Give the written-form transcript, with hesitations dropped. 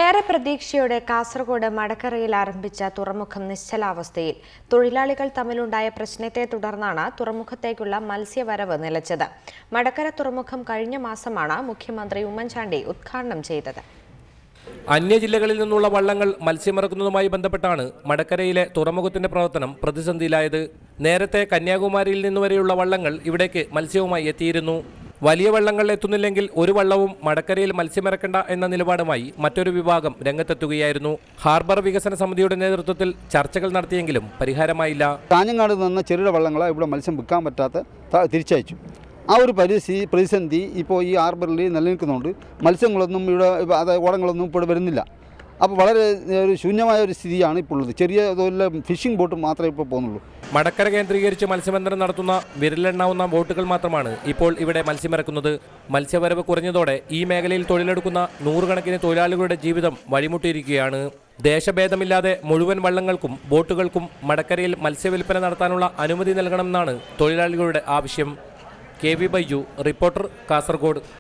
ഏറെ പ്രതീക്ഷയോടെ കാസർഗോഡ് മടക്കരയിൽ ആരംഭിച്ച തുറമുഖം നിശ്ചലാവസ്ഥയിൽ തൊഴിലാളികൾ തമ്മിലുണ്ടായ പ്രശ്നത്തെ തുടർന്നാണ് തുറമുഖത്തേക്കുള്ള മത്സ്യവരവ് നിലച്ചത്. മടക്കര തുറമുഖം കഴിഞ്ഞ മാസമാണ് മുഖ്യമന്ത്രി ഉമ്മൻചാണ്ടി ഉദ്ഘാടനം ചെയ്തത്. അന്യജില്ലകളിൽ നിന്നുള്ള വള്ളങ്ങൾ മത്സ്യമിറക്കുന്നതുമായി ബന്ധപ്പെട്ടാണ് മടക്കരയിലെ തുറമുഖത്തിന്റെ പ്രവർത്തനം പ്രതിസന്ധിയിലായത്. നേരത്തെ കന്യാകുമാരിയിൽ നിന്നുവരെയുള്ള വള്ളങ്ങൾ ഇവിടേക്ക് മത്സ്യവുമായി എത്തിയിരുന്നു. വലിയ വള്ളങ്ങൾ എത്തുന്നില്ലെങ്കിൽ ഒരു വള്ളവും മടക്കരയിൽ മത്സ്യമിറക്കണ്ട എന്ന നിലപാടുമായി മറ്റൊരു വിഭാഗം രംഗത്തെത്തുകയായിരുന്നു. ഹാർബർ വികസന സമിതിയുടെ നേതൃത്വത്തിൽ ചർച്ചകൾ നടത്തിയെങ്കിലും പരിഹാരമായില്ല. കാഞ്ഞങ്ങാട് നിന്ന് ചെറുകിട വള്ളങ്ങളെ ഇവിടെ മത്സ്യം വിൽക്കാൻ പറ്റാത്ത തിരിച്ചയച്ചു. ആ ഒരു പ്രതിസന്ധി ഇപ്പോൾ ഈ ഹാർബറിൽ നിലനിൽക്കുന്നുണ്ട്. മത്സ്യങ്ങളൊന്നും ഇവിടെ ഓടങ്ങളൊന്നും ഇപ്പോൾ വരുന്നില്ല. അപ്പോൾ വളരെ ഒരു ശൂന്യമായ ഒരു സ്ഥിതിയാണ് ഇപ്പോൾ ഉള്ളത്. ചെറിയ തോതിലുള്ള ഫിഷിംഗ് ബോട്ട് മാത്രമേ ഇപ്പോൾ പോകുന്നുള്ളൂ. മടക്കര കേന്ദ്രീകരിച്ച് മത്സ്യബന്ധനം നടത്തുന്ന വിരലെണ്ണാവുന്ന ബോട്ടുകൾ മാത്രമാണ് ഇപ്പോൾ ഇവിടെ മത്സ്യമിറക്കുന്നത്. മത്സ്യവരവ് കുറഞ്ഞതോടെ ഈ മേഖലയിൽ തൊഴിലെടുക്കുന്ന നൂറുകണക്കിന് തൊഴിലാളികളുടെ ജീവിതം വഴിമുട്ടിയിരിക്കുകയാണ്. ദേശഭേദമില്ലാതെ മുഴുവൻ വള്ളങ്ങൾക്കും ബോട്ടുകൾക്കും മടക്കരയിൽ മത്സ്യവില്പന നടത്താനുള്ള അനുമതി നൽകണമെന്നാണ് തൊഴിലാളികളുടെ ആവശ്യം. KV Baiju, reporter, Kasaragod.